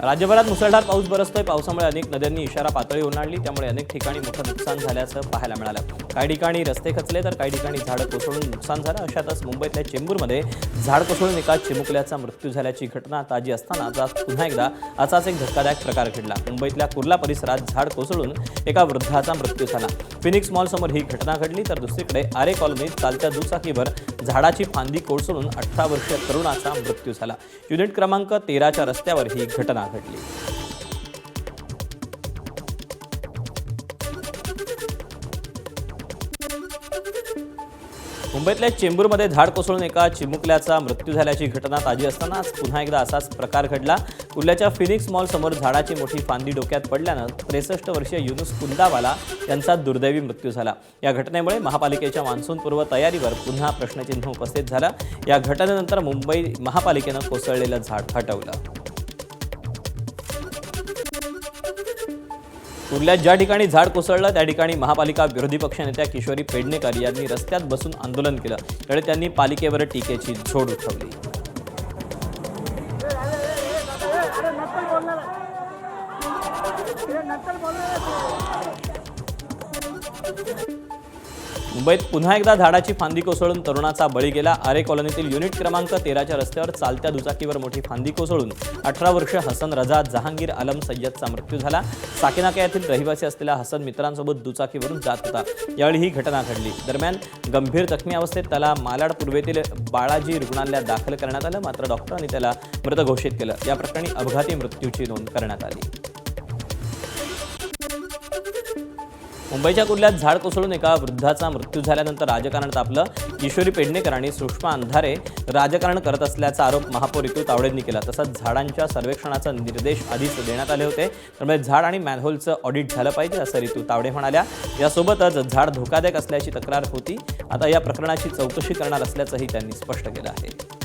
राज्यभरात मुसळधार पाऊस बरसतोय। पावसामुळे अनेक नद्यांनी इशारा पातळी ओलांडली, त्यामुळे अनेक ठिकाणी मोठं नुकसान झाल्याचं पाहायला मिळालं। काही ठिकाणी रस्ते खचले तर काही ठिकाणी झाडं कोसळून नुकसान झालं। अशातच मुंबईतल्या चेंबूरमध्ये झाड कोसळून एका चिमुकल्याचा मृत्यू झाल्याची घटना ताजी असताना आज पुन्हा एकदा असाच एक धक्कादायक प्रकार घडला। मुंबईतल्या कुर्ला परिसरात झाड कोसळून एका वृद्धाचा मृत्यू झाला। फिनिक्स मॉल समोर ही घटना घडली, तर दुसरीकडे आरे कॉलनीत चालत्या दुचाकीवर झाडाची फांदी कोसळून 18 वर्षीय तरुणाचा मृत्यू झाला। युनिट क्रमांक 13च्या रस्त्यावर ही घटना घडली। मुंबईतल्या चेंबूरमध्ये झाड कोसळून एका चिमुकल्याचा मृत्यू झाल्याची घटना ताजी असताना आज पुन्हा एकदा असाच प्रकार घडला। कुर्ल्याच्या फिनिक्स मॉल समोर झाडाची मोठी फांदी डोक्यात पडल्यानं 63 वर्षीय युनुस कुंदावाला यांचा दुर्दैवी मृत्यू झाला। या घटनेमुळे महापालिकेच्या मान्सूनपूर्व तयारीवर पुन्हा प्रश्नचिन्ह उपस्थित झालं। या घटनेनंतर मुंबई महापालिकेनं कोसळलेलं झाड हटवलं। कुर्ल्यात ज्या ठिकाणी झाड कोसळलं त्या ठिकाणी महापालिका विरोधी पक्षनेत्या किशोरी पेडणेकर यांनी रस्त्यात बसून आंदोलन केलं। त्यावेळी त्यांनी पालिकेवर टीकेची झोड उठवली। मुंबईत पुन्हा एकदा झाडाची फांदी कोसळून तरुणाचा बळी गेला। आरे कॉलनीतील युनिट क्रमांक 13च्या रस्त्यावर चालत्या दुचाकीवर मोठी फांदी कोसळून 18 वर्षीय हसन रजा जहांगीर आलम सय्यदचा मृत्यू झाला। साकीनाका येथील रहिवासी असलेला हसन मित्रांसोबत दुचाकीवरून जात होता, यावेळी ही घटना घडली। दरम्यान गंभीर जखमी अवस्थेत त्याला मालाड पूर्वेतील बाळाजी रुग्णालयात दाखल करण्यात आलं, मात्र डॉक्टरांनी त्याला मृत घोषित केलं। या प्रकरणी अपघाती मृत्यूची नोंद करण्यात आली। मुंबईच्या कुर्ल्यात झाड कोसळून एका वृद्धाचा मृत्यू झाल्यानंतर राजकारण तापलं। किशोरी पेडणेकर आणि सुषमा अंधारे राजकारण करत असल्याचा आरोप महापौर ऋतू तावडेंनी केला। तसंच झाडांच्या सर्वेक्षणाचे निर्देश आधीच देण्यात आले होते, त्यामुळे झाड आणि मॅनहोलचं ऑडिट झालं पाहिजे असं ऋतू तावडे म्हणाल्या। यासोबतच झाड धोकादायक असल्याची तक्रार होती, आता या प्रकरणाची चौकशी करणार असल्याचंही त्यांनी स्पष्ट केलं आहे।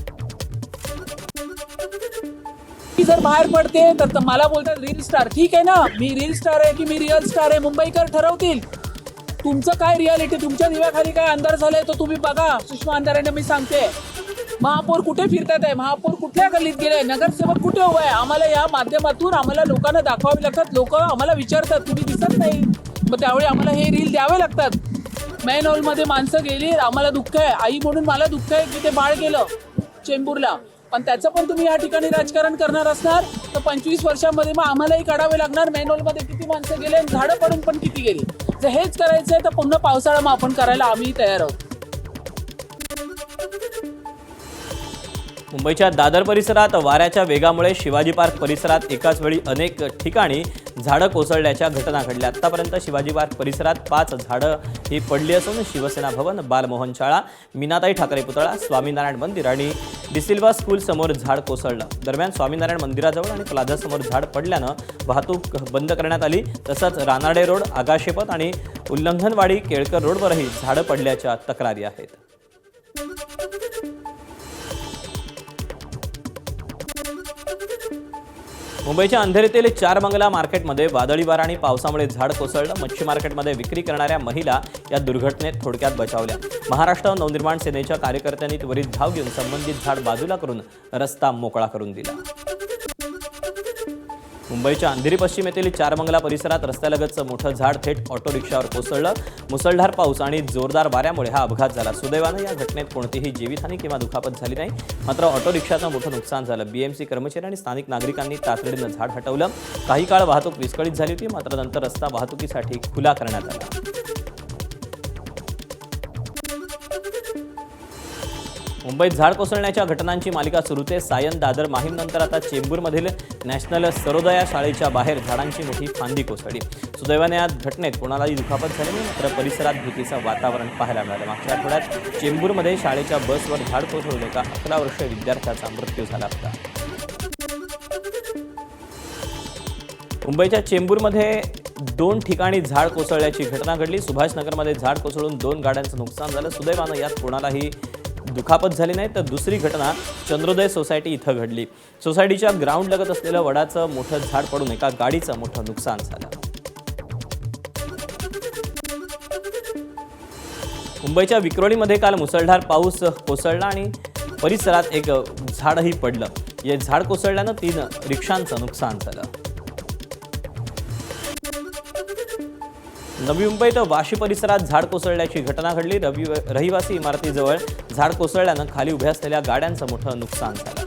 जर बाहेर पडते तर मला बोलतात रील स्टार। ठीक आहे ना, मी रील स्टार आहे की मी रिअल स्टार आहे, मुंबईकर ठरवतील। तुमचं काय रियालिटी, तुमच्या दिव्याखाली काय अंधार झालाय तो तुम्ही बघा। सुषमा अंधारेने मी सांगते, महापौर कुठे फिरतात आहे, महापौर कुठल्या गल्लीत गेले, नगरसेवक कुठे उभा आहे, आम्हाला या माध्यमातून आम्हाला लोकांना दाखवावे लागतात। लोक आम्हाला विचारतात तुम्ही दिसत नाही, मग त्यावेळी आम्हाला हे रील द्यावे लागतात। मेन हॉलमध्ये माणसं गेली, आम्हाला दुःख आहे, आई म्हणून मला दुःख आहे की ते बाळ गेलं चेंबूरला, पण त्याचं पण तुम्ही या ठिकाणी राजकारण करणार असणार तर 25 वर्षांमध्ये मग आम्हालाही काढावे लागणार। मेन हॉलमध्ये किती माणसं गेले, झाडं पडून पण किती गेली। जर हेच करायचंय तर पुन्हा पावसाळा मापन करायला आम्ही तयार आहोत। मुंबईच्या दादर परिसरात वाऱ्याच्या वेगामुळे शिवाजी पार्क परिसरात एकाच वेळी अनेक ठिकाणी झाडं कोसळल्याच्या घटना घडल्या। आतापर्यंत शिवाजी पार्क परिसरात 5 झाडं ही पडली असून शिवसेना भवन, बालमोहन शाळा, मीनाताई ठाकरे पुतळा, स्वामीनारायण मंदिर आणि डिसिल्वा स्कूल समोर झाड कोसळलं। दरम्यान स्वामीनारायण मंदिराजवळ आणि प्लाझा समोर झाड पडल्यानं वाहतूक बंद करण्यात आली। तसंच रानाडे रोड, आगाशेपत आणि उल्लंघनवाडी केळकर रोडवरही झाडं पडल्याच्या तक्रारी आहेत। मुंबईच्या अंधेरीतील 4 बंगला मार्केटमध्ये वादळी वारा आणि पावसामुळे झाड कोसळलं। मच्छी मार्केटमध्ये विक्री करणाऱ्या महिला या दुर्घटनेत थोडक्यात बचावल्या। महाराष्ट्र नवनिर्माण सेनेच्या कार्यकर्त्यांनी त्वरित धाव घेऊन संबंधित झाड बाजूला करून रस्ता मोकळा करून दिला। मुंबईच्या अंधेरी पश्चिम येथील 4 बंगला परिसरात रस्त्यालगतचं मोठं झाड थेट ऑटो रिक्षावर कोसळलं। मुसळधार पाऊस आणि जोरदार वाऱ्यामुळे हा अपघात झाला। सुदैवानं या घटनेत कोणतीही जीवितहानी किंवा दुखापत झाली नाही, मात्र ऑटो रिक्षाचं मोठं नुकसान झालं। बीएमसी कर्मचारी आणि स्थानिक नागरिकांनी तातडीनं झाड हटवलं। काही काळ वाहतूक विस्कळीत झाली होती, मात्र नंतर रस्ता वाहतुकीसाठी खुला करण्यात आला। मुंबईत झाड कोसळण्याच्या घटनांची मालिका सुरूच आहे। सायन, दादर, माहीमनंतर आता चेंबूरमधील नॅशनल सरोदया शाळेच्या बाहेर झाडांची मोठी फांदी कोसळली। सुदैवाने या घटनेत कोणालाही दुखापत झाली नाही, मात्र परिसरात भीतीचं वातावरण पाहायला मिळालं। मागच्या आठवड्यात चेंबूरमध्ये शाळेच्या बसवर झाड कोसळून एका 11 वर्षीय विद्यार्थ्याचा मृत्यू झाला होता। मुंबईच्या चेंबूरमध्ये 2 ठिकाणी झाड कोसळल्याची घटना घडली। सुभाषनगरमध्ये झाड कोसळून 2 गाड्यांचं नुकसान झालं। सुदैवानं यात कोणालाही दुखापत झाली नाही, तर दुसरी घटना चंद्रोदय सोसायटी इथं घडली। सोसायटीच्या ग्राउंड लगत असलेलं वडाचं मोठं झाड पडून एका गाडीचं मोठं नुकसान झालं। मुंबईच्या विक्रोळीमध्ये काल मुसळधार पाऊस कोसळला आणि परिसरात एक झाडही पडलं। हे झाड कोसळल्यानं 3 रिक्षांचं नुकसान झालं. नवी मुंबईत वाशी परिसरात झाड कोसळल्याची घटना घडली. रहिवासी इमारतीजवळ झाड कोसळल्यानं खाली उभ्या असलेल्या गाड्यांचं मोठं नुकसान झालं.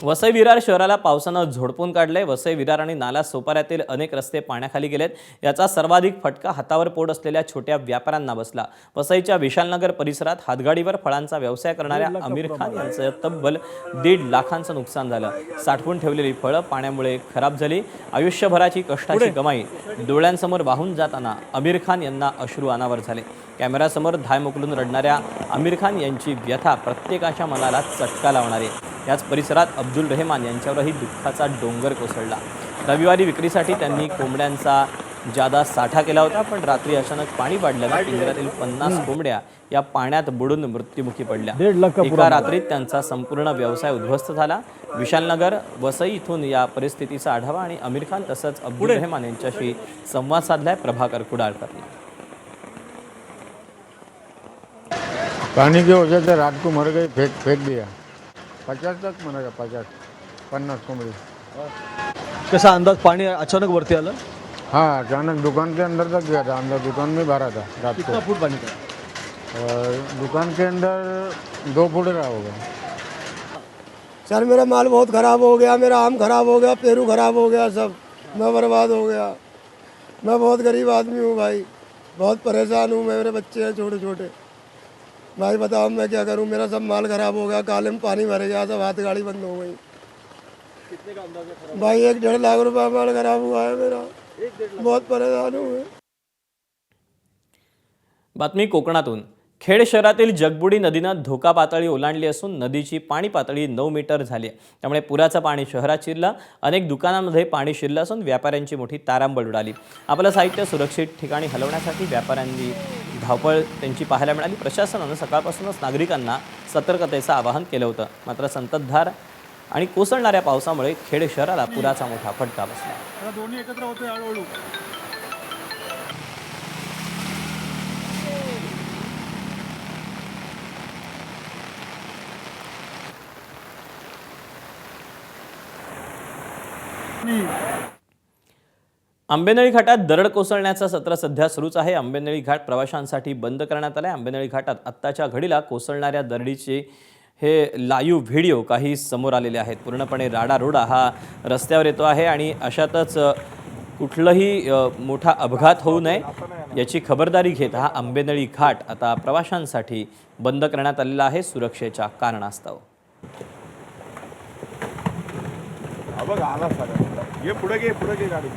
वसई विरार शहराला पावसानं झोडपून काढलंय. वसई विरार आणि नाला सोपाऱ्यातील अनेक रस्ते पाण्याखाली गेलेत. याचा सर्वाधिक फटका हातावर पोट असलेल्या छोट्या व्यापाऱ्यांना बसला. वसईच्या विशालनगर परिसरात हातगाडीवर फळांचा व्यवसाय करणाऱ्या आमिर खान यांचं तब्बल 1.5 लाखांचं नुकसान झालं. साठवून ठेवलेली फळं पाण्यामुळे खराब झाली. आयुष्यभराची कष्टाची कमाई डोळ्यांसमोर वाहून जाताना आमिर खान यांना अश्रू अनावर झाले. कॅमेऱ्यासमोर धाय मोकलून रडणाऱ्या आमिर खान यांची व्यथा प्रत्येकाच्या मनाला चटका लावणारी. याच परिसरात अब्दुल रहमान यांच्यावरही दुःखाचा डोंगर कोसळला. रविवारी विक्रीसाठी त्यांनी कोंबड्यांचा जादा साठा केला होता, पण रात्री अचानक पाणी वाढल्यानं पिंजऱ्यातील 50 कोंबड्या या पाण्यात बुडून मृत्युमुखी पडल्या. एका रात्रीत त्यांचा संपूर्ण व्यवसाय उद्ध्वस्त झाला. विशालनगर वसई इथून या परिस्थितीचा आढावा आणि आमिर खान तसंच अब्दुल रहमान यांच्याशी संवाद साधलाय प्रभाकर कुडाळकर. पानी की वजह से रात को मर गई, फेंक दिया. 50 तक मरेगा, 50 कोंबड़ी. कैसा अंदाज पानी अचानक वरती आलं? हाँ, अचानक दुकान के अंदर तक गया था. अंदर दुकान में भरा था रात को. कितना फुट पानी था? दुकान के अंदर 2 फुट रहा होगा. सर मेरा माल बहुत ख़राब हो गया, मेरा आम खराब हो गया, पेरू खराब हो गया, सब मैं बर्बाद हो गया. मैं बहुत गरीब आदमी हूँ भाई, बहुत परेशान हूँ. मेरे बच्चे हैं छोटे छोटे. भाई बताओ मैं क्या करूँ, मेरा सब माल खराब हो गया, काले में पानी भर गया, सब हाथ गाड़ी बंद हो गई. कितने का अंदाजा खराब? भाई 1-1.5 लाख रुपया माल खराब हुआ है मेरा. बहुत परेशान हूँ मैं. बातमी कोकणातून. खेड शहरातील जगबुडी नदीनं धोका पातळी ओलांडली असून नदीची पाणी पातळी 9 मीटर झाली आहे. त्यामुळे पुराचं पाणी शहरात शिरलं. अनेक दुकानांमध्ये पाणी शिरलं असून व्यापाऱ्यांची मोठी तारांबळ उडाली. आपलं साहित्य सुरक्षित ठिकाणी हलवण्यासाठी व्यापाऱ्यांनी धावपळ त्यांची पाहायला मिळाली. प्रशासनानं सकाळपासूनच नागरिकांना सतर्कतेचं आवाहन केलं होतं. मात्र संततधार आणि कोसळणाऱ्या पावसामुळे खेड शहराला पुराचा मोठा फटका बसला. दोन्ही एकत्र होते हळूहळू. आंबेनळी घाटात दरड कोसळण्याचं सत्र सध्या सुरूच आहे. आंबेनळी घाट प्रवाशांसाठी बंद करण्यात आला आहे. आंबेनळी घाटात आत्ताच्या घडीला कोसळणाऱ्या दरडीचे हे लाईव्ह व्हिडिओ काही समोर आलेले आहेत. पूर्णपणे राडारोडा हा रस्त्यावर येतो आहे आणि अशातच कुठलाही मोठा अपघात होऊ नये याची खबरदारी घेत हा आंबेनळी घाट आता प्रवाशांसाठी बंद करण्यात आलेला आहे सुरक्षेच्या कारणास्तव. बघ आला सगळं. ये पुढे घे गाडी.